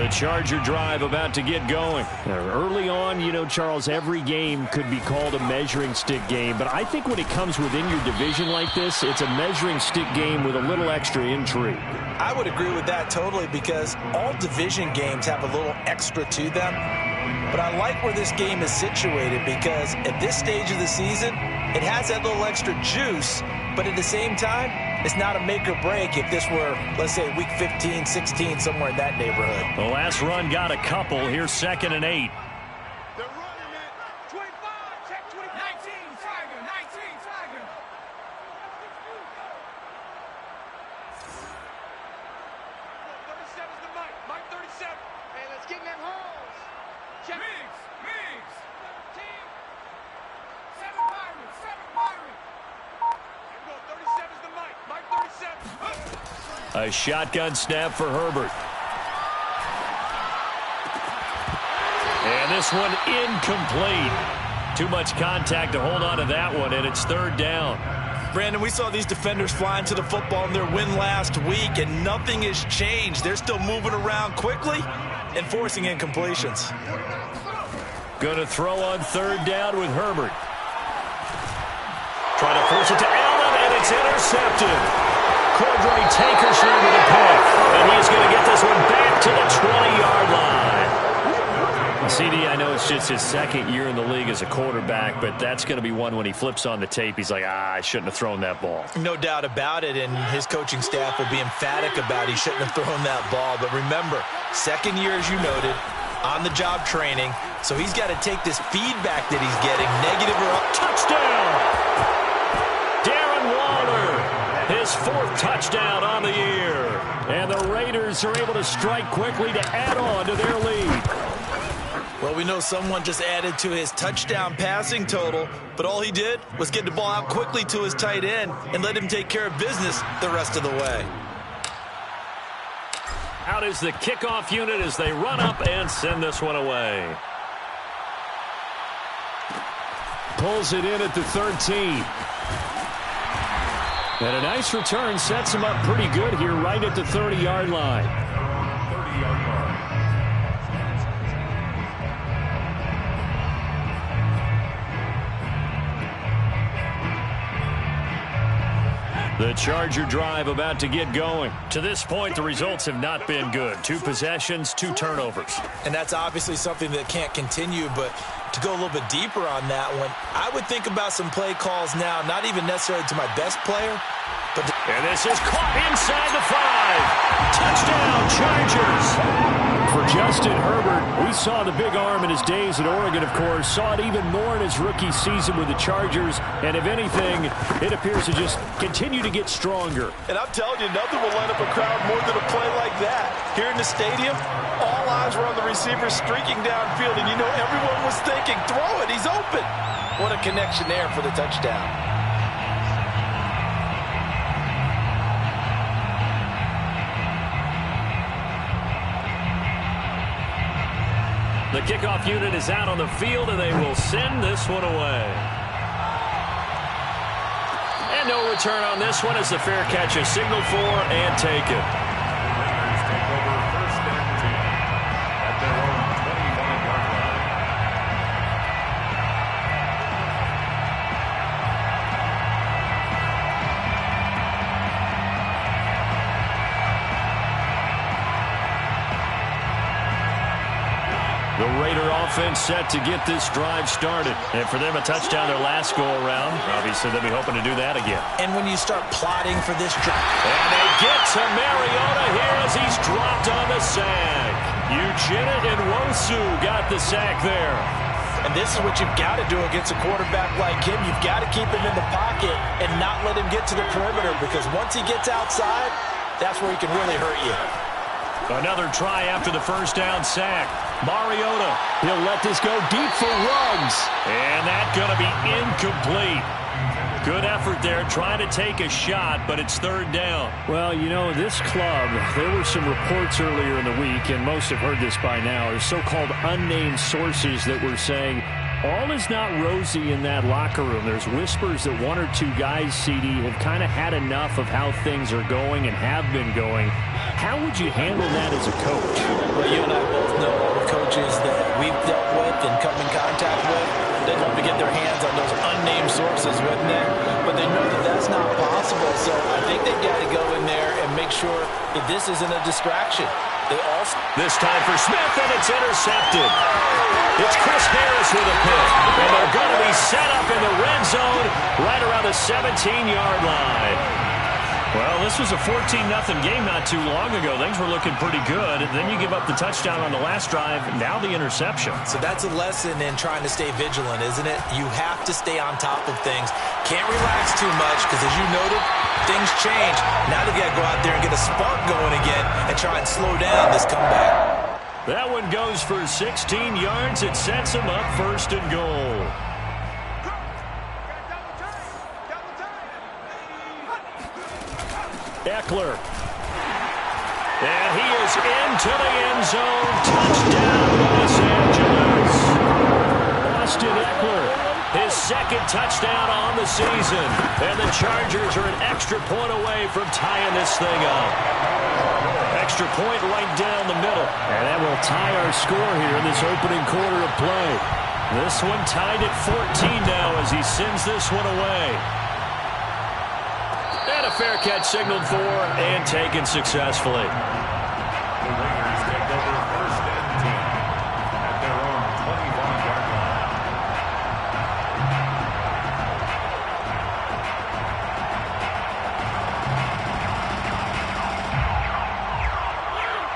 The Charger drive about to get going. Early on, you know, Charles, every game could be called a measuring stick game. But I think when it comes within your division like this, it's a measuring stick game with a little extra intrigue. I would agree with that totally, because all division games have a little extra to them. But I like where this game is situated, because at this stage of the season, it has that little extra juice. But at the same time, it's not a make or break if this were, let's say, week 15, 16, somewhere in that neighborhood. The last run got a couple. Here's 2nd and 8. They're running it. 25, check 20. 19, Tiger, 19, Tiger. 37's the Mike. Mike 37. Hey, let's get in them holes. Check. Migs. Team. 7 Byron, 7 Byron. 37's the Mike. Mike 37. A shotgun snap for Herbert. And this one incomplete. Too much contact to hold on to that one, and it's 3rd down. Brandon, we saw these defenders flying to the football in their win last week, and nothing has changed. They're still moving around quickly and forcing incompletions. Going to throw on 3rd down with Herbert. Trying to force it to Allen, and it's intercepted. Cordray Tankersley with a pick, and he's going to get this one back to the 20-yard line. CD, I know it's just his 2nd year in the league as a quarterback, but that's going to be one when he flips on the tape. He's like, I shouldn't have thrown that ball. No doubt about it, and his coaching staff will be emphatic about he shouldn't have thrown that ball. But remember, 2nd year, as you noted, on-the-job training, so he's got to take this feedback that he's getting, negative or up. Touchdown! Darren Waller, his 4th touchdown on the year. And the Raiders are able to strike quickly to add on to their lead. Well, we know someone just added to his touchdown passing total, but all he did was get the ball out quickly to his tight end and let him take care of business the rest of the way. Out is the kickoff unit as they run up and send this one away. Pulls it in at the 13. And a nice return sets him up pretty good here right at the 30-yard line. The Charger drive about to get going. To this point, the results have not been good. 2 possessions, 2 turnovers. And that's obviously something that can't continue, but to go a little bit deeper on that one, I would think about some play calls now, not even necessarily to my best player, but and this is caught inside the 5. Touchdown, Chargers. For Justin Herbert, we saw the big arm in his days at Oregon, of course. Saw it even more in his rookie season with the Chargers. And if anything, it appears to just continue to get stronger. And I'm telling you, nothing will light up a crowd more than a play like that. Here in the stadium, all eyes were on the receiver streaking downfield. And you know, everyone was thinking, throw it, he's open. What a connection there for the touchdown. The kickoff unit is out on the field, and they will send this one away. And no return on this one as the fair catch is signaled for and taken. Take over 1st and 10 at their own 21-yard line. The Raider offense set to get this drive started. And for them, a touchdown their last go-around. Obviously, they'll be hoping to do that again. And when you start plotting for this drive. And they get to Mariota here as he's dropped on the sack. Ugetta and Wosu got the sack there. And this is what you've got to do against a quarterback like him. You've got to keep him in the pocket and not let him get to the perimeter, because once he gets outside, that's where he can really hurt you. Another try after the 1st down sack. Mariota, he'll let this go deep for Ruggs. And that's going to be incomplete. Good effort there, trying to take a shot, but it's 3rd down. Well, you know, this club, there were some reports earlier in the week, and most have heard this by now, are so-called unnamed sources that were saying All is not rosy in that locker room. There's whispers that one or two guys, CD, have kind of had enough of how things are going and have been going. How would you handle that as a coach? Well, you and I both know all the coaches that we've dealt with and come in contact with. They'd love to get their hands on those unnamed sources, wouldn't they? But they know that that's not possible. So I think they've got to go in there and make sure that this isn't a distraction. This time for Smith, and it's intercepted. It's Chris Harris with a pick, and they're going to be set up in the red zone right around the 17-yard line. Well, this was a 14-0 game not too long ago. Things were looking pretty good. And then you give up the touchdown on the last drive, now the interception. So that's a lesson in trying to stay vigilant, isn't it? You have to stay on top of things. Can't relax too much because, as you noted, things change. Now they've got to go out there and get a spark going again and try and slow down this comeback. That one goes for 16 yards. It sets them up first and goal. Eckler. And he is into the end zone. Touchdown, Los Angeles. Austin Eckler, his second touchdown on the season. And the Chargers are an extra point away from tying this thing up. Extra point right down the middle. And that will tie our score here in this opening quarter of play. This one tied at 14 now as he sends this one away. And a fair catch signaled for and taken successfully. The Raiders take over first and 10 at their own 21-yard line.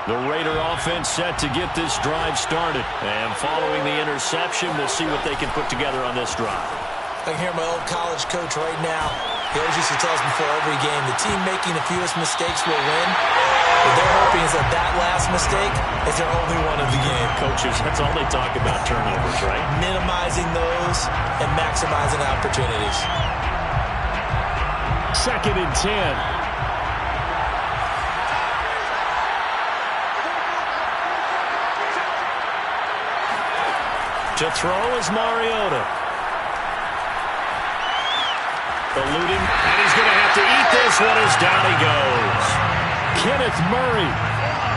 The Raider offense set to get this drive started. And following the interception, we'll see what they can put together on this drive. I can hear my old college coach right now. He always used to tell us before every game, the team making the fewest mistakes will win. What they're hoping is that that last mistake is their only one of the game. Coaches, that's all they talk about, turnovers, right? Minimizing those and maximizing opportunities. 2nd and 10. To throw is Mariota. Eluding, and he's going to have to eat this one as down he goes. Kenneth Murray.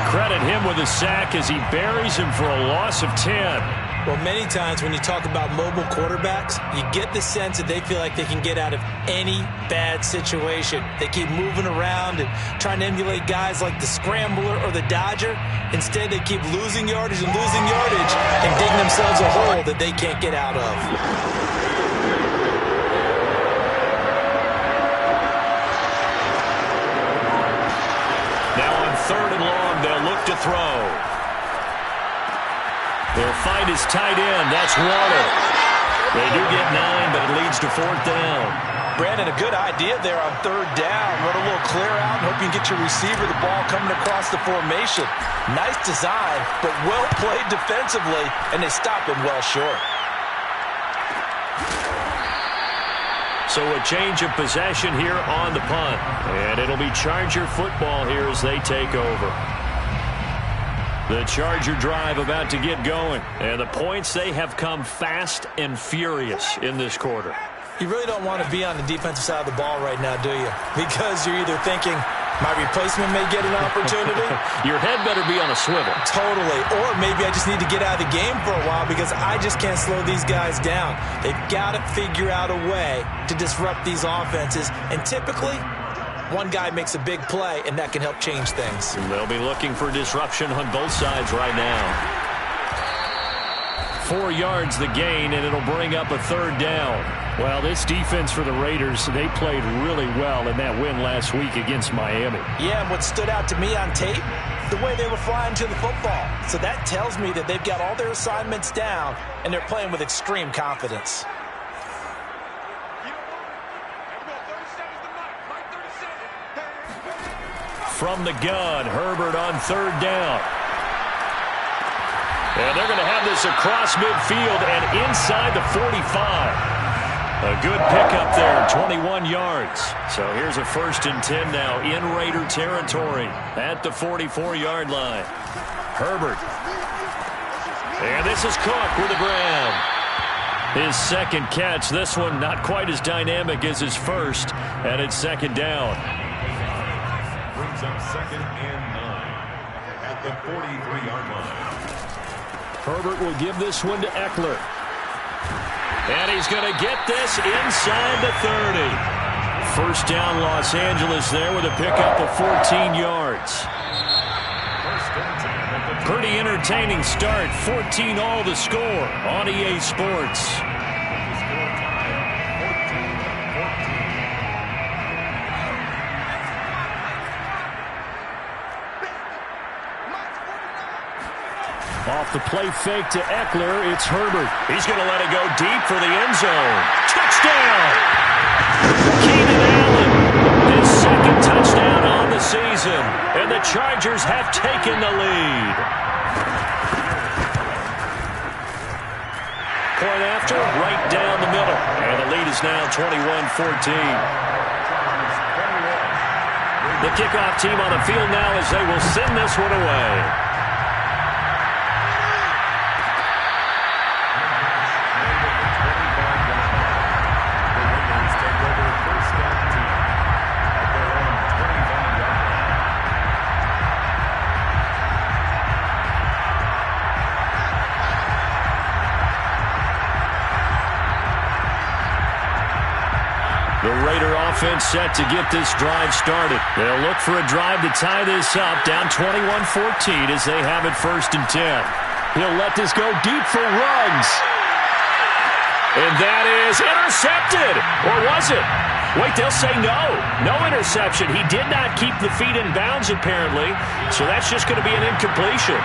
Credit him with a sack as he buries him for a loss of 10. Well, many times when you talk about mobile quarterbacks, you get the sense that they feel like they can get out of any bad situation. They keep moving around and trying to emulate guys like the Scrambler or the Dodger. Instead, they keep losing yardage and digging themselves a hole that they can't get out of. Now on 3rd and long, they'll look to throw. They'll find his tight end. That's Waller. They do get 9, but it leads to 4th down. Brandon, a good idea there on 3rd down. Run a little clear out and hope you can get your receiver the ball coming across the formation. Nice design, but well played defensively, and they stop him well short. So a change of possession here on the punt. And it'll be Charger football here as they take over. The Charger drive about to get going. And the points, they have come fast and furious in this quarter. You really don't want to be on the defensive side of the ball right now, do you? Because you're either thinking, my replacement may get an opportunity. Your head better be on a swivel. Totally. Or maybe I just need to get out of the game for a while because I just can't slow these guys down. They've got to figure out a way to disrupt these offenses. And typically, one guy makes a big play, and that can help change things. And they'll be looking for disruption on both sides right now. 4 yards the gain, and it'll bring up a 3rd down. Well, this defense for the Raiders, they played really well in that win last week against Miami. Yeah, and what stood out to me on tape, the way they were flying to the football. So that tells me that they've got all their assignments down, and they're playing with extreme confidence. From the gun, Herbert on 3rd down. And they're going to have this across midfield and inside the 45. A good pickup there, 21 yards. So here's a 1st and 10 now in Raider territory at the 44-yard line. Herbert. And this is Cook with the grab. His second catch. This one not quite as dynamic as his first. And it's second down. Brings up 2nd and 9 at the 43-yard line. Herbert will give this one to Eckler. And he's going to get this inside the 30. First down, Los Angeles there with a pickup of 14 yards. Pretty entertaining start. 14 all the score on EA Sports. Off the play fake to Eckler, it's Herbert. He's going to let it go deep for the end zone. Touchdown! Keenan Allen, his second touchdown on the season, and the Chargers have taken the lead. Point after, right down the middle, and the lead is now 21-14. The kickoff team on the field now as they will send this one away. The Raider offense set to get this drive started. They'll look for a drive to tie this up, down 21-14 as they have it 1st and 10. He'll let this go deep for Ruggs. And that is intercepted. Or was it? Wait, they'll say no. No interception. He did not keep the feet in bounds, apparently. So that's just going to be an incompletion.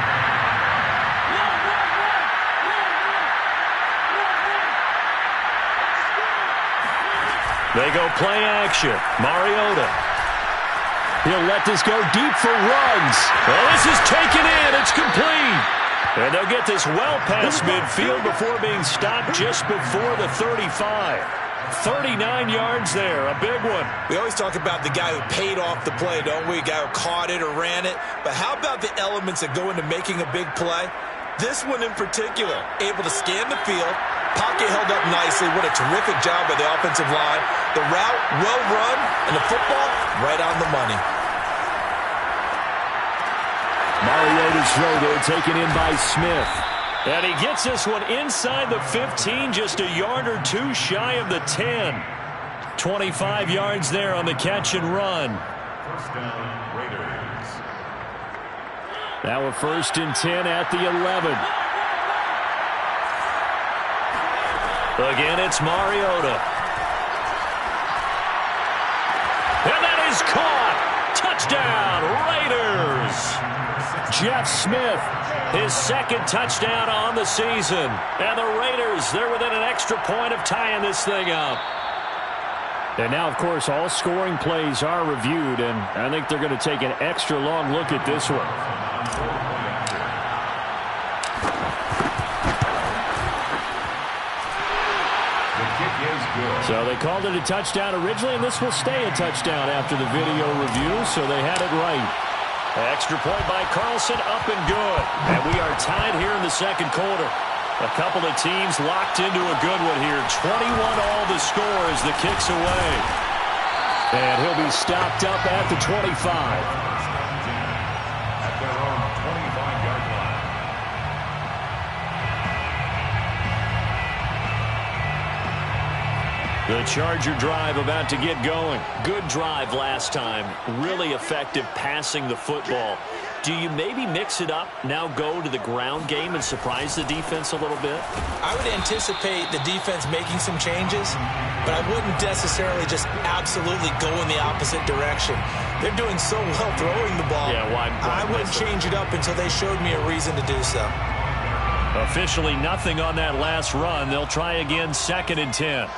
They go play action. Mariota. He'll let this go deep for Ruggs. Well, this is taken in. It's complete. And they'll get this well past midfield before being stopped just before the 35. 39 yards there. A big one. We always talk about the guy who paid off the play, don't we? A guy who caught it or ran it. But how about the elements that go into making a big play? This one in particular, able to scan the field. Pocket held up nicely. What a terrific job by the offensive line. The route, well run, and the football, right on the money. Mariota's throw there taken in by Smith. And he gets this one inside the 15, just a yard or two shy of the 10. 25 yards there on the catch and run. First down, Raiders. Now a 1st and 10 at the 11. Again, it's Mariota. And that is caught. Touchdown, Raiders. Jeff Smith, his second touchdown on the season. And the Raiders, they're within an extra point of tying this thing up. And now, of course, all scoring plays are reviewed, and I think they're going to take an extra long look at this one. So they called it a touchdown originally, and this will stay a touchdown after the video review, so they had it right. Extra point by Carlson, up and good. And we are tied here in the second quarter. A couple of teams locked into a good one here. 21 all the score as the kick's away. And he'll be stopped up at the 25. At their own 25-yard line. The Charger drive about to get going. Good drive last time. Really effective passing the football. Do you maybe mix it up, now go to the ground game and surprise the defense a little bit? I would anticipate the defense making some changes, but I wouldn't necessarily just absolutely go in the opposite direction. They're doing so well throwing the ball. Yeah, why I wouldn't change it up until they showed me a reason to do so. Officially nothing on that last run. They'll try again 2nd and 10.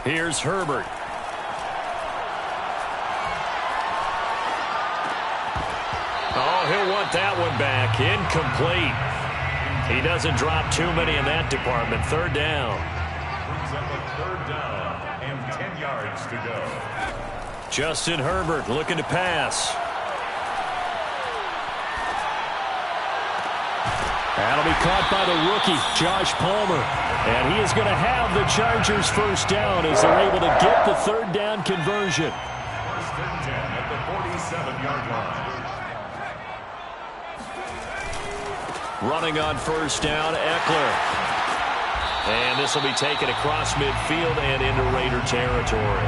Here's Herbert. Oh, he'll want that one back. Incomplete. He doesn't drop too many in that department. 3rd down. Brings up a 3rd down and 10 yards to go. Justin Herbert looking to pass. That'll be caught by the rookie, Josh Palmer. And he is going to have the Chargers first down as they're able to get the third down conversion. First and 10 at the 47-yard line. Running on first down, Eckler. And this will be taken across midfield and into Raider territory.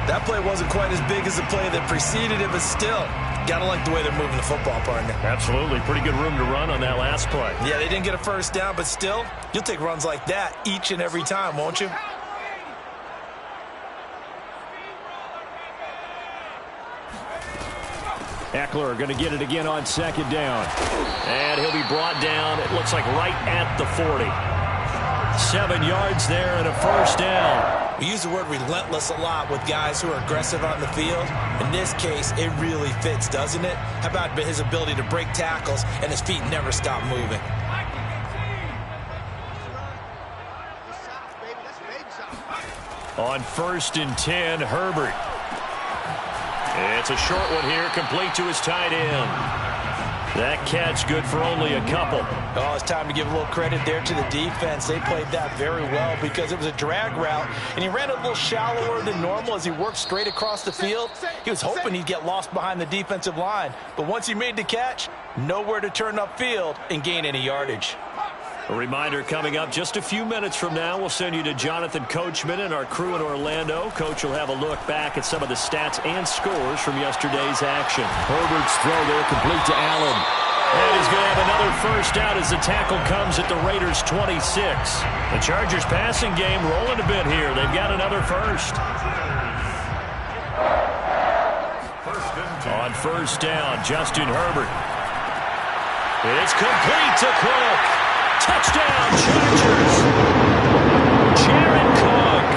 That play wasn't quite as big as the play that preceded it, but still, gotta like the way they're moving the football, partner. Absolutely. Pretty good room to run on that last play. Yeah, they didn't get a first down, but still, you'll take runs like that each and every time, won't you? Eckler going to get it again on second down. And he'll be brought down, it looks like right at the 40. 7 yards there and a first down. We use the word relentless a lot with guys who are aggressive on the field. In this case, it really fits, doesn't it? How about his ability to break tackles and his feet never stop moving? On first and 10, Herbert. It's a short one here, complete to his tight end. That catch good for only a couple. Oh, it's time to give a little credit there to the defense. They played that very well because it was a drag route, and he ran a little shallower than normal as he worked straight across the field. He was hoping he'd get lost behind the defensive line, but once he made the catch, nowhere to turn upfield and gain any yardage. A reminder coming up just a few minutes from now. We'll send you to Jonathan Coachman and our crew in Orlando. Coach will have a look back at some of the stats and scores from yesterday's action. Herbert's throw there complete to Allen. And he's going to have another first out as the tackle comes at the Raiders' 26. The Chargers passing game rolling a bit here. They've got another first. On first down, Justin Herbert. It's complete to Cook. Touchdown, Chargers. Jared Cook.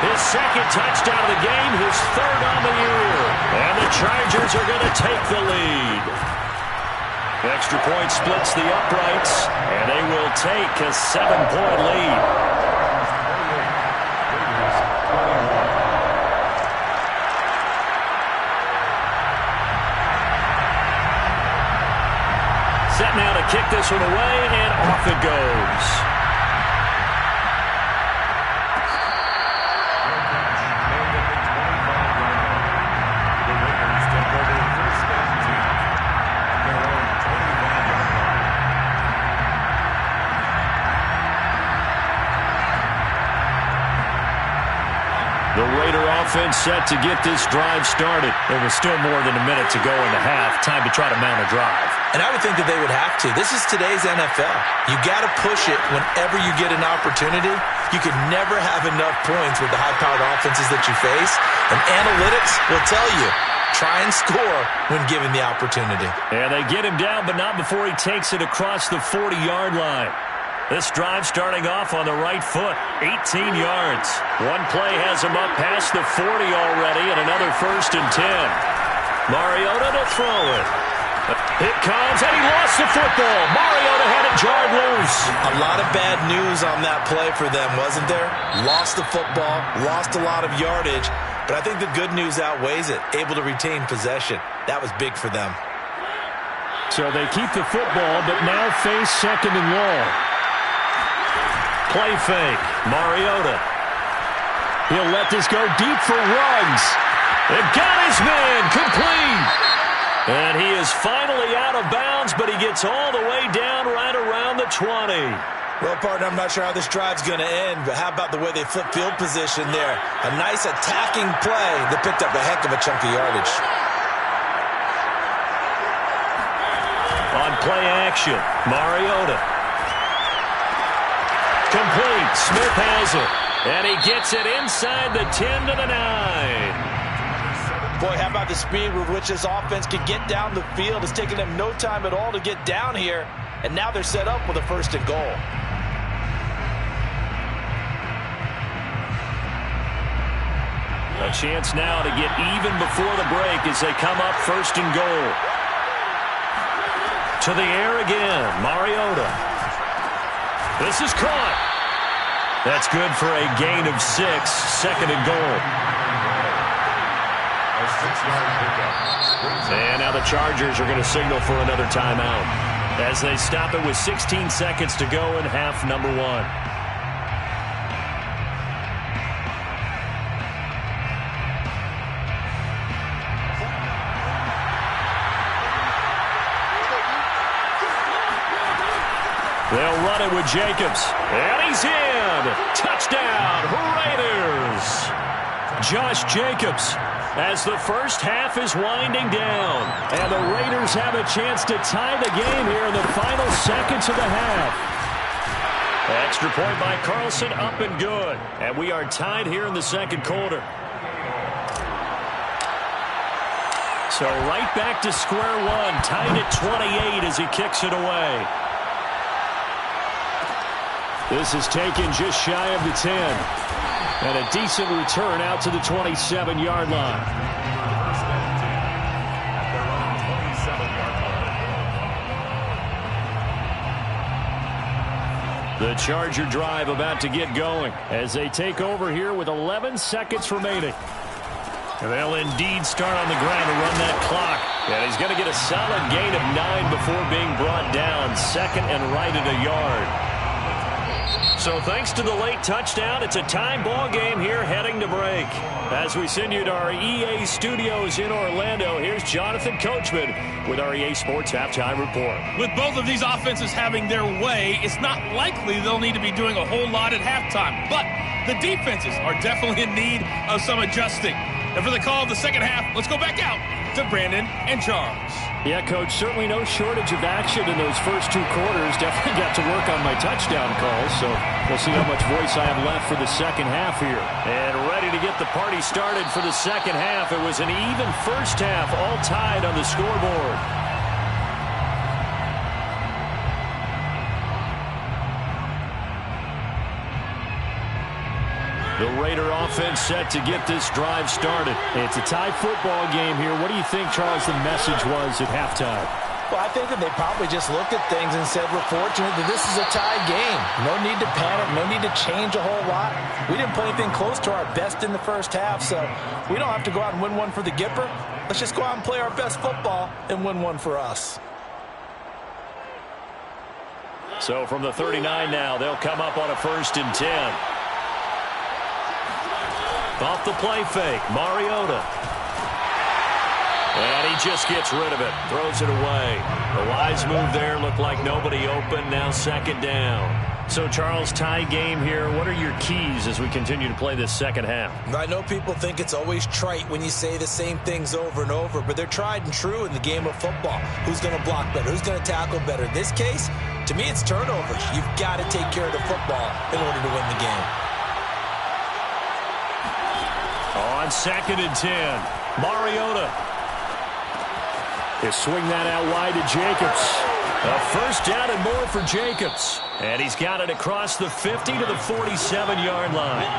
His second touchdown of the game, his third on the year. And the Chargers are going to take the lead. Extra point splits the uprights, and they will take a 7-point lead. Set now to kick this one away, and off it goes. The Raider offense set to get this drive started. There was still more than a minute to go in the half. Time to try to mount a drive. And I would think that they would have to. This is today's NFL. You got to push it whenever you get an opportunity. You can never have enough points with the high-powered offenses that you face. And analytics will tell you, try and score when given the opportunity. And they get him down, but not before he takes it across the 40-yard line. This drive starting off on the right foot, 18 yards. One play has him up past the 40 already, and another first and 10. Mariota to throw it. It comes, and he lost the football. Mariota had it jarred loose. A lot of bad news on that play for them, wasn't there? Lost the football, lost a lot of yardage, but I think the good news outweighs it. Able to retain possession. That was big for them. So they keep the football, but now face second and long. Play fake. Mariota. He'll let this go deep for Ruggs. They've got his man complete. And he is finally out of bounds, but he gets all the way down right around the 20. Well, partner, I'm not sure how this drive's going to end, but how about the way they flip field position there? A nice attacking play that picked up a heck of a chunk of yardage. On play action, Mariota. Complete. Smith has it. And he gets it inside the 10 to the 9. Boy, how about the speed with which this offense can get down the field? It's taken them no time at all to get down here. And now they're set up with a first and goal. A chance now to get even before the break as they come up first and goal. To the air again. Mariota. This is caught. That's good for a gain of 6. Second and goal. A 6-yard pickup. And now the Chargers are going to signal for another timeout. as they stop it with 16 seconds to go in half number one. They'll run it with Jacobs. And he's in. Touchdown, Raiders. Josh Jacobs as the first half is winding down. And the Raiders have a chance to tie the game here in the final seconds of the half. Extra point by Carlson, up and good. And we are tied here in the second quarter. So right back to square one, tied at 28 as he kicks it away. This is taken just shy of the 10. And a decent return out to the 27-yard line. First and 10 at their own 27-yard line. The Charger drive about to get going as they take over here with 11 seconds remaining. And they'll indeed start on the ground to run that clock. And he's going to get a solid gain of 9 before being brought down. Second and right at a yard. So thanks to the late touchdown, it's a tie ball game here heading to break. As we send you to our EA studios in Orlando, here's Jonathan Coachman with our EA Sports Halftime Report. With both of these offenses having their way, it's not likely they'll need to be doing a whole lot at halftime. But the defenses are definitely in need of some adjusting. And for the call of the second half, let's go back out to Brandon and Charles. Yeah, Coach, certainly no shortage of action in those first two quarters. Definitely got to work on my touchdown calls, so we'll see how much voice I have left for the second half here. And ready to get the party started for the second half. It was an even first half, all tied on the scoreboard. The Raider offense set to get this drive started. It's a tie football game here. What do you think, Charles, the message was at halftime? Well, I think that they probably just looked at things and said, we're fortunate that this is a tie game. No need to panic. No need to change a whole lot. We didn't play anything close to our best in the first half, so we don't have to go out and win one for the Gipper. Let's just go out and play our best football and win one for us. So from the 39 now, they'll come up on a 1st and 10. Off the play fake, Mariota. And he just gets rid of it, throws it away. The wise move there, looked like nobody open, now second down. So, Charles, tie game here. What are your keys as we continue to play this second half? I know people think it's always trite when you say the same things over and over, but they're tried and true in the game of football. Who's going to block better? Who's going to tackle better? In this case, to me, it's turnovers. You've got to take care of the football in order to win the game. On 2nd and 10, Mariota. He'll swing that out wide to Jacobs. A first down and more for Jacobs. And he's got it across the 50 to the 47-yard line.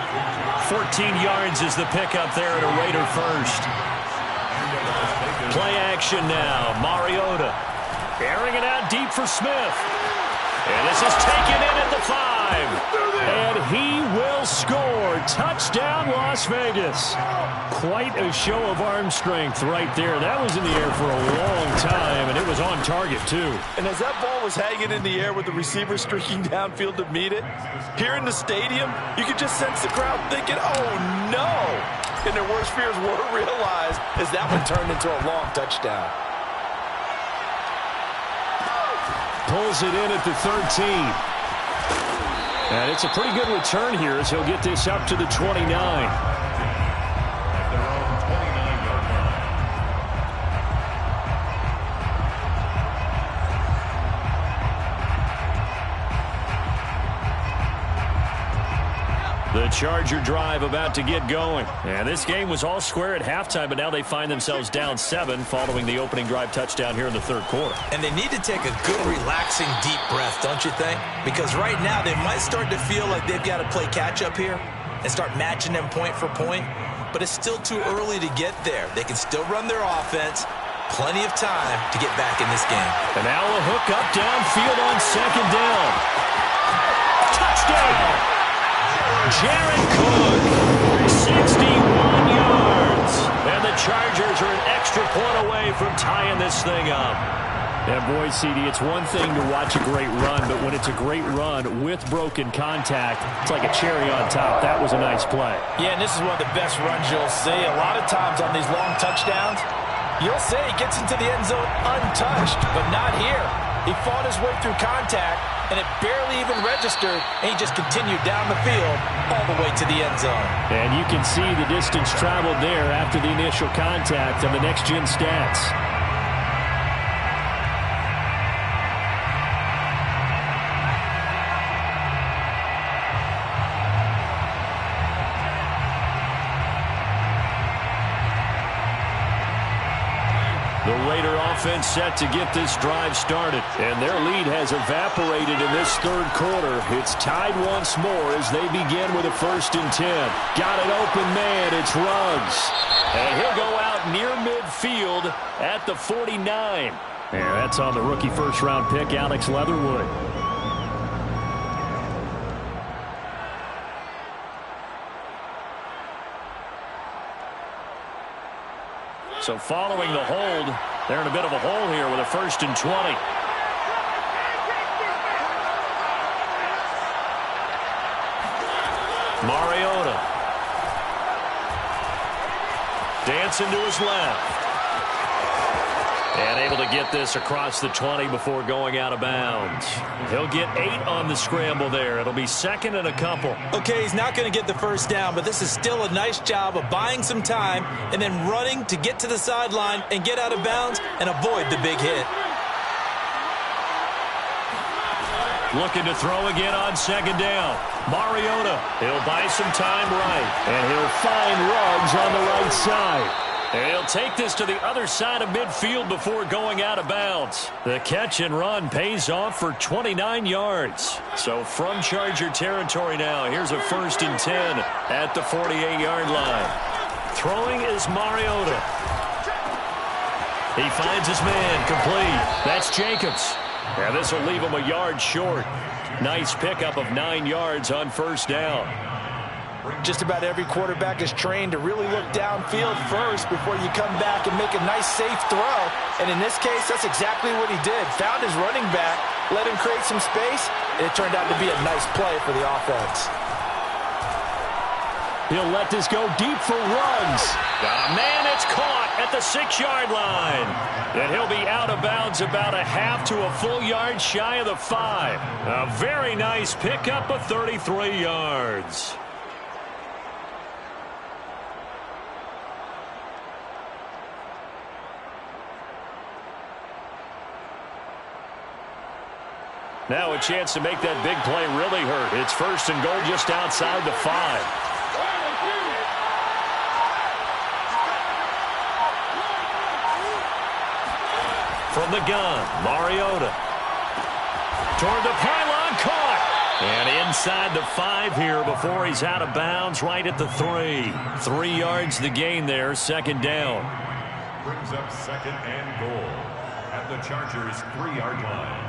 14 yards is the pickup there at a Raider first. Play action now. Mariota airing it out deep for Smith. And this is taken in at the 5. And he will score. Touchdown, Las Vegas. Quite a show of arm strength right there. That was in the air for a long time, and it was on target, too. And as that ball was hanging in the air with the receiver streaking downfield to meet it, here in the stadium, you could just sense the crowd thinking, oh, no. And their worst fears were realized as that one turned into a long touchdown. Pulls it in at the 13. And it's a pretty good return here as he'll get this up to the 29. At their own 29-yard line. The Charger drive about to get going. And this game was all square at halftime, but now they find themselves down 7 following the opening drive touchdown here in the third quarter. And they need to take a good, relaxing, deep breath, don't you think? Because right now they might start to feel like they've got to play catch-up here and start matching them point for point. But it's still too early to get there. They can still run their offense. Plenty of time to get back in this game. And now a hook up downfield on second down. Touchdown! Jared Cook, 61 yards. And the Chargers are an extra point away from tying this thing up. And boy, CD, it's one thing to watch a great run, but when it's a great run with broken contact, it's like a cherry on top. That was a nice play. Yeah, and this is one of the best runs you'll see. A lot of times on these long touchdowns, you'll say he gets into the end zone untouched, but not here. He fought his way through contact, and it barely even registered, and he just continued down the field all the way to the end zone. And you can see the distance traveled there after the initial contact on the next-gen stats. The Raider offense set to get this drive started, and their lead has evaporated in this third quarter. It's tied once more as they begin with a 1st and 10. Got an open man, it's Ruggs. And he'll go out near midfield at the 49. And that's on the rookie first-round pick, Alex Leatherwood. So following the hold, they're in a bit of a hole here with a 1st and 20. Mariota. Dancing to his left. And able to get this across the 20 before going out of bounds. He'll get 8 on the scramble there. It'll be 2nd and a couple. Okay, he's not going to get the first down, but this is still a nice job of buying some time and then running to get to the sideline and get out of bounds and avoid the big hit. Looking to throw again on 2nd down. Mariota. He'll buy some time right. And he'll find Ruggs on the right side. And he'll take this to the other side of midfield before going out of bounds. The catch and run pays off for 29 yards. So from Charger territory now, here's a 1st and 10 at the 48-yard line. Throwing is Mariota. He finds his man complete. That's Jacobs. And this will leave him a yard short. Nice pickup of 9 yards on 1st down. Just about every quarterback is trained to really look downfield first before you come back and make a nice, safe throw. And in this case, that's exactly what he did. Found his running back, let him create some space, and it turned out to be a nice play for the offense. He'll let this go deep for Ruggs. Got a man, it's caught at the 6-yard line. And he'll be out of bounds about a half to a full yard shy of the 5. A very nice pickup of 33 yards. Now a chance to make that big play really hurt. It's 1st and goal just outside the 5. From the gun, Mariota. Toward the pylon, caught. And inside the 5 here before he's out of bounds right at the 3. 3 yards the gain there, 2nd down. Brings up 2nd and goal at the Chargers' 3-yard line.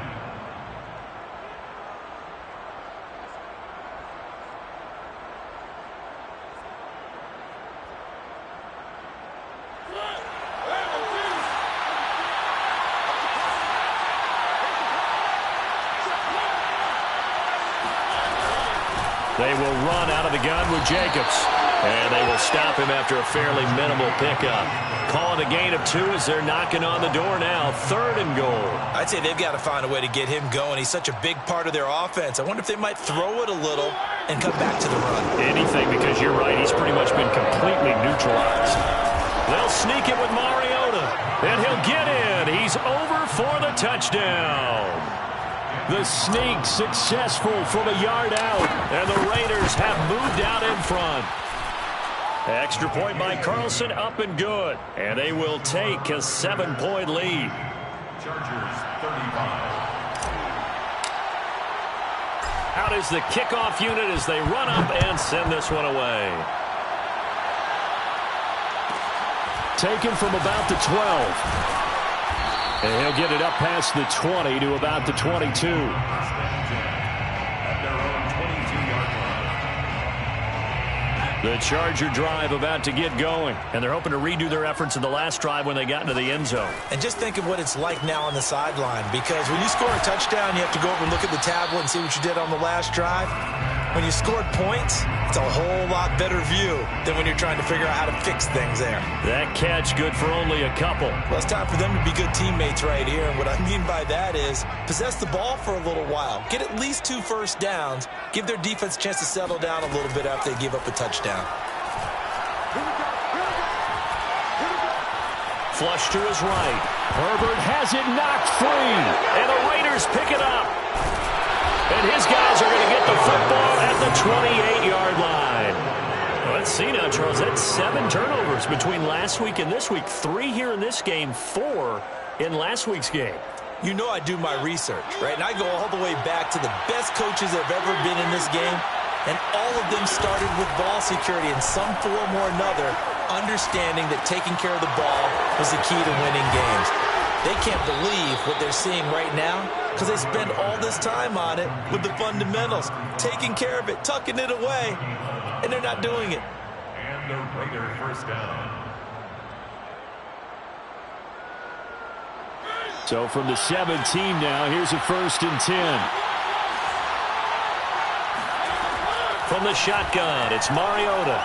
They will run out of the gun with Jacobs. And they will stop him after a fairly minimal pickup. Calling a gain of 2 as they're knocking on the door now. 3rd and goal. I'd say they've got to find a way to get him going. He's such a big part of their offense. I wonder if they might throw it a little and come back to the run. Anything, because you're right. He's pretty much been completely neutralized. They'll sneak it with Mariota. And he'll get in. He's over for the touchdown. The sneak successful from a yard out. And the Raiders have moved out in front. Extra point by Carlson, up and good. And they will take a 7-point lead. Chargers 35. Out is the kickoff unit as they run up and send this one away. Taken from about the 12. And he'll get it up past the 20 to about the 22. At their own 22-yard The Charger drive about to get going, and they're hoping to redo their efforts in the last drive when they got into the end zone. And just think of what it's like now on the sideline, because when you score a touchdown, you have to go over and look at the tablet and see what you did on the last drive. When you scored points, it's a whole lot better view than when you're trying to figure out how to fix things there. That catch good for only a couple. Well, it's time for them to be good teammates right here. And what I mean by that is possess the ball for a little while. Get at least 2 first downs. Give their defense a chance to settle down a little bit after they give up a touchdown. Flush to his right. Herbert has it knocked free. And the Raiders pick it up. And his guys are going to get the football at the 28-yard line. Well, let's see now, Charles. That's 7 turnovers between last week and this week. 3 here in this game, 4 in last week's game. You know I do my research, right? And I go all the way back to the best coaches that have ever been in this game. And all of them started with ball security in some form or another, understanding that taking care of the ball was the key to winning games. They can't believe what they're seeing right now because they spend all this time on it with the fundamentals, taking care of it, tucking it away, and they're not doing it. And the Raider first down. So from the 17 now, here's a 1st and 10. From the shotgun, it's Mariota.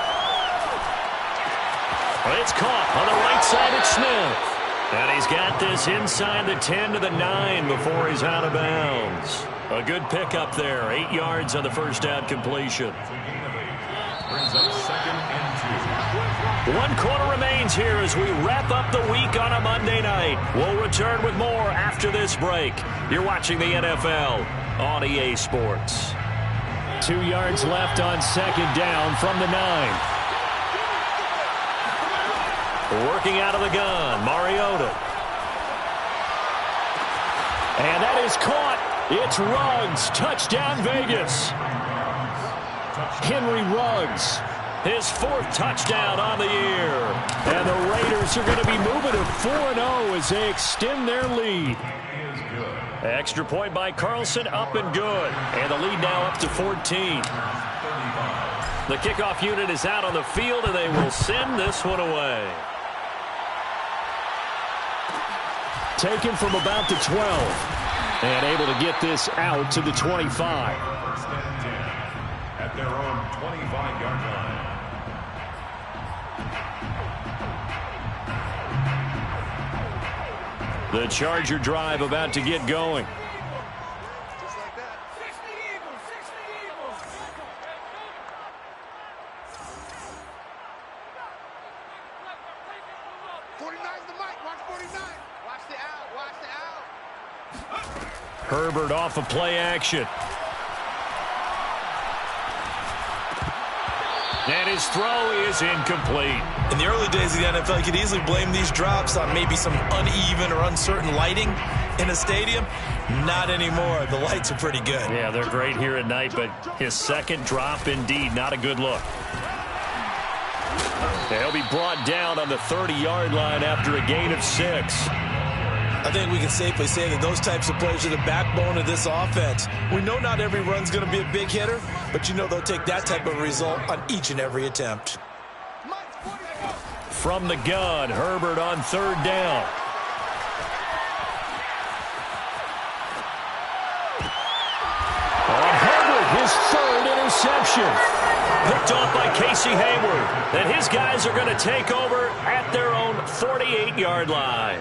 It's caught on the right side. It's Smith. And he's got this inside the 10 to the 9 before he's out of bounds. A good pickup there. 8 yards on the first down completion. Brings up 2nd and 2. 1 quarter remains here as we wrap up the week on a Monday night. We'll return with more after this break. You're watching the NFL on EA Sports. 2 yards left on 2nd down from the 9. Working out of the gun, Mariota. And that is caught. It's Ruggs. Touchdown, Vegas. Henry Ruggs. His 4th touchdown on the year. And the Raiders are going to be moving to 4-0 as they extend their lead. Extra point by Carlson, up and good. And the lead now up to 14. The kickoff unit is out on the field, and they will send this one away. Taken from about the 12. And able to get this out to the 25. 1st and 10 at their own 25-yard line. The Charger drive about to get going. Just like that. 60 Eagles, 60 Eagles. 49's the mic. Watch 49. Watch the out. Watch the out. Herbert off of play action. And his throw is incomplete. In the early days of the NFL, you could easily blame these drops on maybe some uneven or uncertain lighting in a stadium. Not anymore. The lights are pretty good. Yeah, they're great here at night, but his 2nd drop, indeed, not a good look. He'll be brought down on the 30-yard line after a gain of 6. I think we can safely say that those types of plays are the backbone of this offense. We know not every run's going to be a big hitter, but you know they'll take that type of result on each and every attempt. From the gun, Herbert on 3rd down. On Herbert, his 3rd interception. Picked off by Casey Hayward. And his guys are going to take over at their own 48-yard line.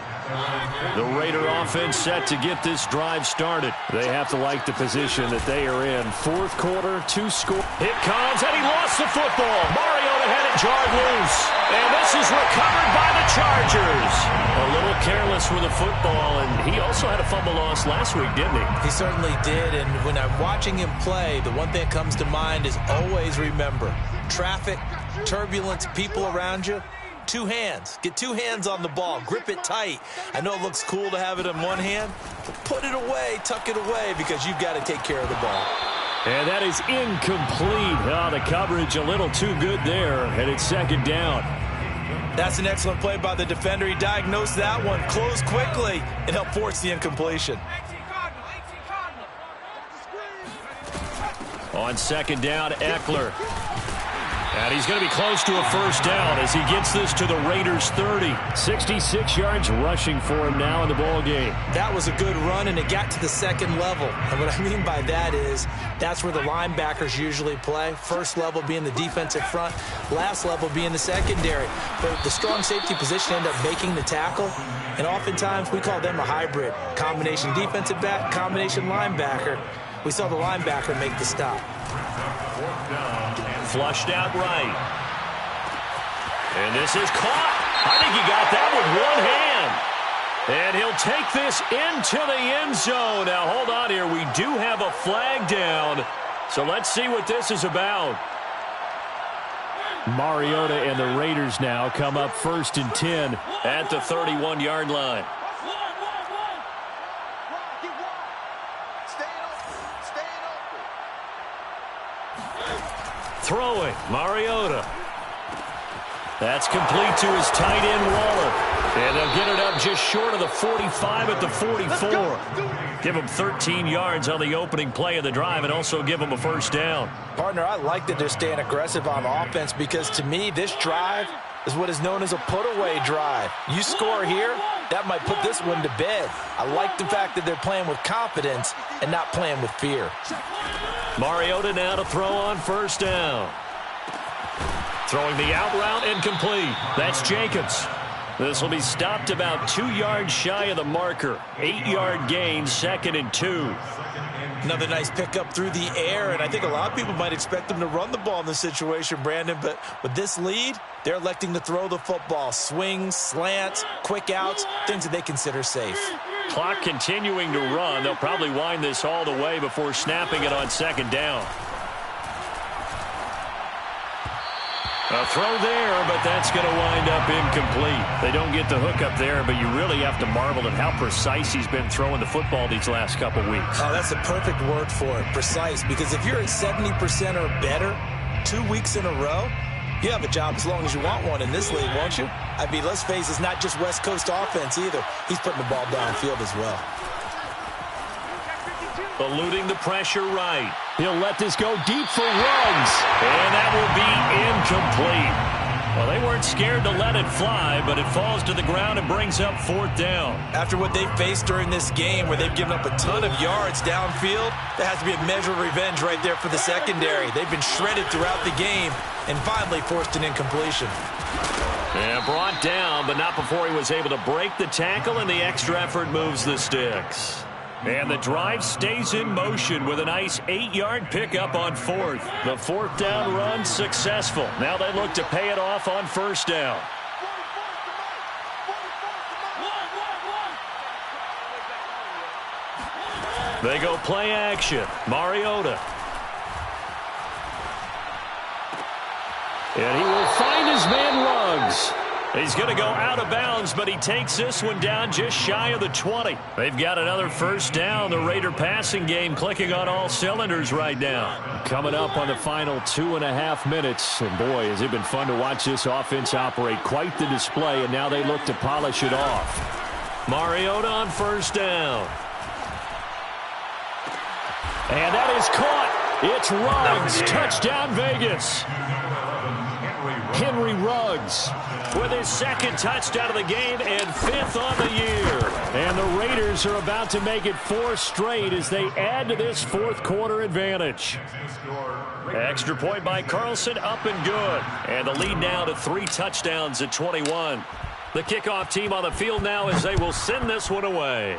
The Raider offense set to get this drive started. They have to like the position that they are in. 4th quarter, 2 score. It comes, and he lost the football. Mariota had it jarred loose. And this is recovered by the Chargers. A little careless with the football, and he also had a fumble loss last week, didn't he? He certainly did, and when I'm watching him play, the one thing that comes to mind is always remember, traffic, turbulence, people around you, 2 hands. Get 2 hands on the ball. Grip it tight. I know it looks cool to have it in one hand, but put it away, tuck it away, because you've got to take care of the ball. And that is incomplete. Oh, the coverage a little too good there, and it's 2nd down. That's an excellent play by the defender. He diagnosed that one, closed quickly, and helped force the incompletion. On 2nd down, Eckler. And he's going to be close to a first down as he gets this to the Raiders' 30. 66 yards rushing for him now in the ball game. That was a good run, and it got to the second level. And what I mean by that is that's where the linebackers usually play. First level being the defensive front, last level being the secondary. But the strong safety position ended up making the tackle, and oftentimes we call them a hybrid. Combination defensive back, combination linebacker. We saw the linebacker make the stop. Flushed out right. And this is caught. I think he got that with one hand. And he'll take this into the end zone. Now, hold on here. We do have a flag down. So let's see what this is about. Mariota and the Raiders now come up 1st and 10 at the 31-yard line. Throwing, Mariota. That's complete to his tight end, Waller. And they'll get it up just short of the 45 at the 44. Give him 13 yards on the opening play of the drive and also give him a first down. Partner, I like that they're staying aggressive on offense because to me, this drive is what is known as a put-away drive. You score here, that might put this one to bed. I like the fact that they're playing with confidence and not playing with fear. Mariota now to throw on first down. Throwing the out route incomplete. That's Jacobs. This will be stopped about 2 yards shy of the marker. 8-yard gain, 2nd and 2. Another nice pickup through the air, and I think a lot of people might expect them to run the ball in this situation, Brandon, but with this lead, they're electing to throw the football. Swings, slants, quick outs, things that they consider safe. Clock continuing to run. They'll probably wind this all the way before snapping it on 2nd down. A throw there, but that's going to wind up incomplete. They don't get the hook up there, but you really have to marvel at how precise he's been throwing the football these last couple weeks. Oh, that's the perfect word for it, precise, because if you're at 70% or better 2 weeks in a row, you have a job as long as you want one in this league, won't you? I mean, let's face it, it's not just West Coast offense either. He's putting the ball downfield as well. Eluding the pressure right. He'll let this go deep for Ruggs. And that will be incomplete. Well, they weren't scared to let it fly, but it falls to the ground and brings up 4th down. After what they've faced during this game where they've given up a ton of yards downfield, there has to be a measure of revenge right there for the secondary. They've been shredded throughout the game and finally forced an incompletion. Yeah, brought down, but not before he was able to break the tackle, and the extra effort moves the sticks. And the drive stays in motion with a nice 8-yard pickup on 4th. The 4th down run successful. Now they look to pay it off on 1st down. They go play action. Mariota. And he will find his man Ruggs. He's going to go out of bounds, but he takes this one down just shy of the 20. They've got another first down. The Raider passing game clicking on all cylinders right now. Coming up on the final 2.5 minutes. And boy, has it been fun to watch this offense operate. Quite the display, and now they look to polish it off. Mariota on first down. And that is caught. It's Ruggs. Touchdown, Vegas. Henry Ruggs with his 2nd touchdown of the game and 5th on the year. And the Raiders are about to make it 4 straight as they add to this 4th quarter advantage. Extra point by Carlson, up and good. And the lead now to 3 touchdowns at 21. The kickoff team on the field now as they will send this one away.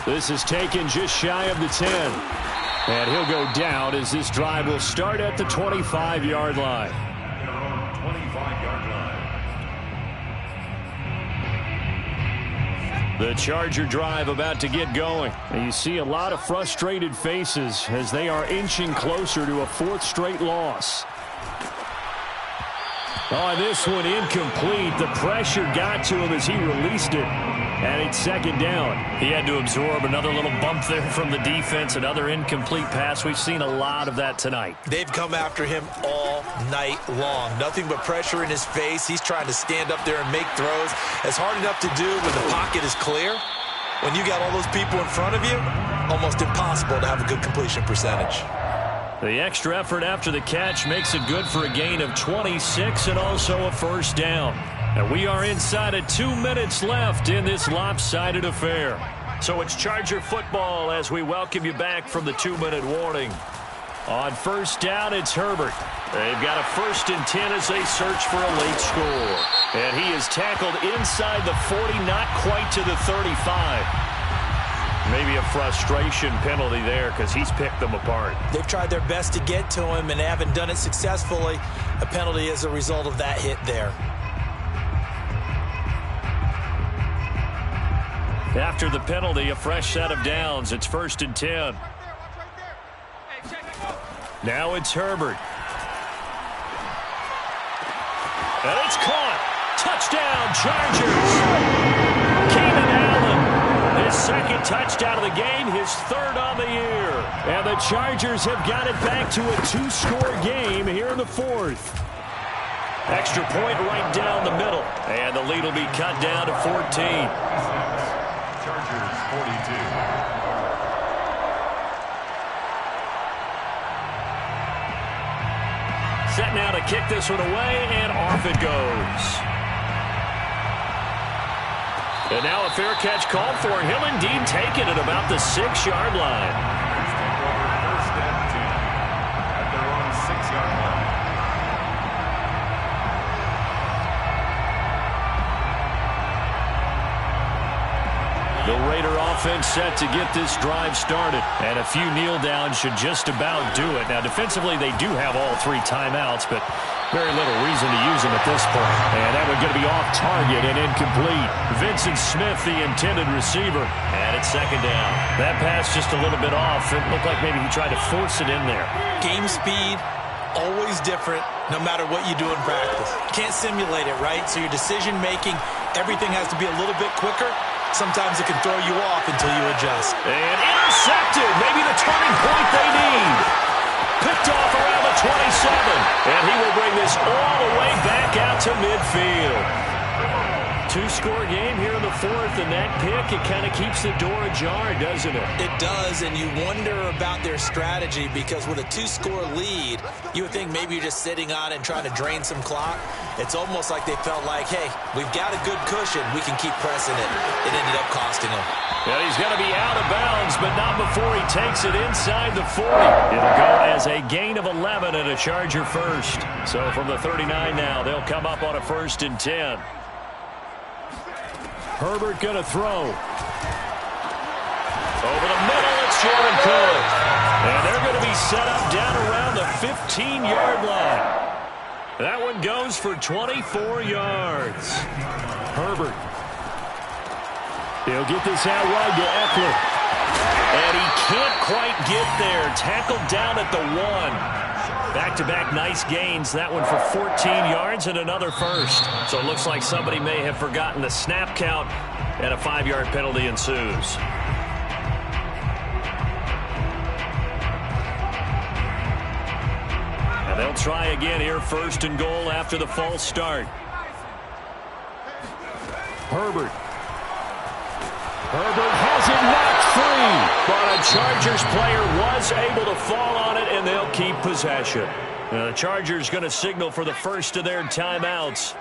This is taken just shy of the 10. And he'll go down as this drive will start at the 25-yard line. 25-yard line. The Charger drive about to get going. And you see a lot of frustrated faces as they are inching closer to a 4th straight loss. Oh, this one incomplete. The pressure got to him as he released it. And it's 2nd down. He had to absorb another little bump there from the defense, another incomplete pass. We've seen a lot of that tonight. They've come after him all night long. Nothing but pressure in his face. He's trying to stand up there and make throws. It's hard enough to do when the pocket is clear. When you got all those people in front of you, almost impossible to have a good completion percentage. The extra effort after the catch makes it good for a gain of 26 and also a first down. And we are inside of 2 minutes left in this lopsided affair. So it's Charger football as we welcome you back from the 2-minute warning. On first down, it's Herbert. They've got a 1st and 10 as they search for a late score. And he is tackled inside the 40, not quite to the 35. Maybe a frustration penalty there because he's picked them apart. They've tried their best to get to him and haven't done it successfully. A penalty as a result of that hit there. After the penalty, a fresh set of downs. It's 1st and 10. Now it's Herbert. And it's caught. Touchdown, Chargers. Keenan Allen, his 2nd touchdown of the game, his 3rd on the year. And the Chargers have got it back to a 2-score game here in the 4th. Extra point right down the middle. And the lead will be cut down to 14. Chargers 42. Set now to kick this one away, and off it goes. And now a fair catch called for. He'll indeed take it at about the 6-yard line. Take over 1st and 10 at their own 6-yard line. The Raider offense set to get this drive started. And a few kneel downs should just about do it. Now, defensively, they do have all 3 timeouts, but very little reason to use them at this point. And that one going to be off target and incomplete. Vincent Smith, the intended receiver. And it's 2nd down. That pass just a little bit off. It looked like maybe he tried to force it in there. Game speed, always different, no matter what you do in practice. Can't simulate it, right? So your decision-making, everything has to be a little bit quicker. Sometimes it can throw you off until you adjust. And intercepted. Maybe the turning point they need. Picked off around the 27. And he will bring this all the way back out to midfield. 2-score game here in the 4th, and that pick, it kind of keeps the door ajar, doesn't it? It does, and you wonder about their strategy because with a 2-score lead, you would think maybe you're just sitting on it and trying to drain some clock. It's almost like they felt like, hey, we've got a good cushion. We can keep pressing it. It ended up costing them. And he's going to be out of bounds, but not before he takes it inside the 40. It'll go as a gain of 11 and a Charger 1st. So from the 39 now, they'll come up on a 1st and 10. Herbert going to throw. Over the middle, it's Jordan Cook. And they're going to be set up down around the 15-yard line. That one goes for 24 yards. Herbert. He'll get this out wide to Eckler. And he can't quite get there. Tackled down at the 1. Back-to-back nice gains. That one for 14 yards and another 1st. So it looks like somebody may have forgotten the snap count, and a 5-yard penalty ensues. And they'll try again here, 1st and goal after the false start. Herbert. Herbert has it knocked free, but a Chargers player was able to fall on it, and they'll keep possession. The Chargers going to signal for the 1st of their timeouts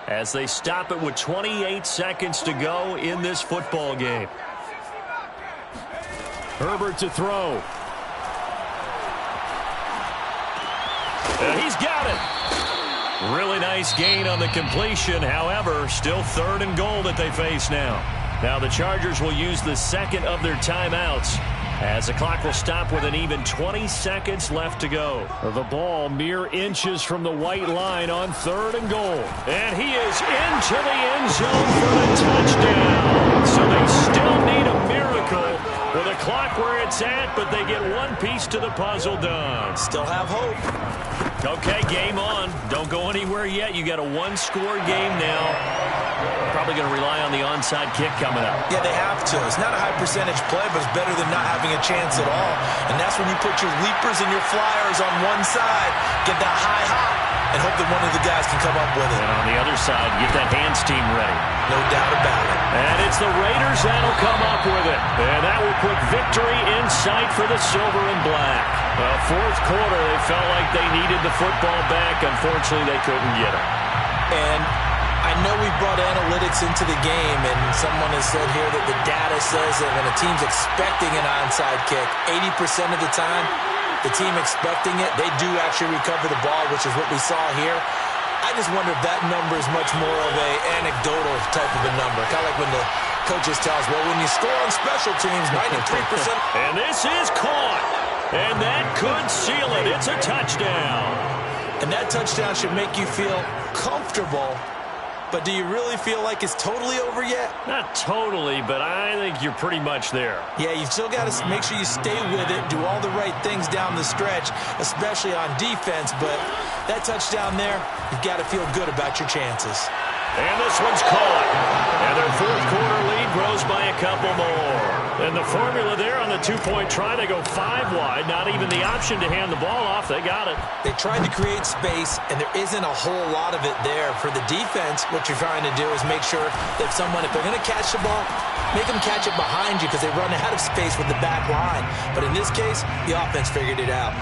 as they stop it with 28 seconds to go in this football game. Herbert to throw. And he's got it. Really nice gain on the completion. However, still 3rd and goal that they face now. Now the Chargers will use the 2nd of their timeouts as the clock will stop with an even 20 seconds left to go. The ball mere inches from the white line on 3rd and goal. And he is into the end zone for the touchdown. So they still need a miracle with the clock where it's at, but they get one piece to the puzzle done. Still have hope. Okay, game on. Don't go anywhere yet. You got a 1-score game now. Probably going to rely on the onside kick coming up. Yeah, they have to. It's not a high percentage play, but it's better than not having a chance at all. And that's when you put your leapers and your flyers on one side, get that high hop, and hope that one of the guys can come up with it. And on the other side, get that hands team ready. No doubt about it. And it's the Raiders that'll come up with it. And that will put victory in sight for the silver and black. Well, fourth quarter, they felt like they needed the football back. Unfortunately, they couldn't get it. And I know we brought analytics into the game, and someone has said here that the data says that when a team's expecting an onside kick, 80% of the time, the team expecting it, they do actually recover the ball, which is what we saw here. I just wonder if that number is much more of a anecdotal type of a number. Kind of like when the coaches tell us, well, when you score on special teams, 93%. And this is caught. And that could seal it. It's a touchdown. And that touchdown should make you feel comfortable. But do you really feel like it's totally over yet? Not totally, but I think you're pretty much there. Yeah, you've still got to make sure you stay with it, do all the right things down the stretch, especially on defense. But that touchdown there, you've got to feel good about your chances. And this one's caught. And their fourth quarter lead grows by a couple more. And the formula there on the two-point try to go 5 wide. Not even the option to hand the ball off. They got it. They tried to create space, and there isn't a whole lot of it there. For the defense, what you're trying to do is make sure that if they're going to catch the ball, make them catch it behind you because they run out of space with the back line. But in this case, the offense figured it out.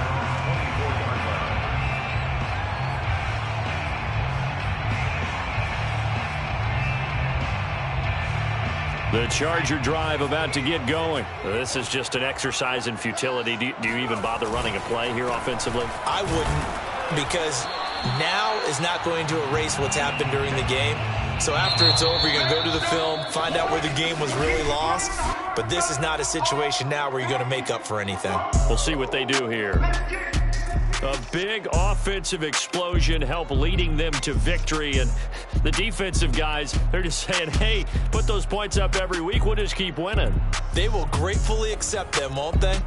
The Charger drive about to get going. This is just an exercise in futility. Do you even bother running a play here offensively? I wouldn't, because now is not going to erase what's happened during the game. So after it's over, you're going to go to the film, find out where the game was really lost. But this is not a situation now where you're going to make up for anything. We'll see what they do here. A big offensive explosion help leading them to victory. And the defensive guys, they're just saying, hey, put those points up every week. We'll just keep winning. They will gratefully accept them, won't they?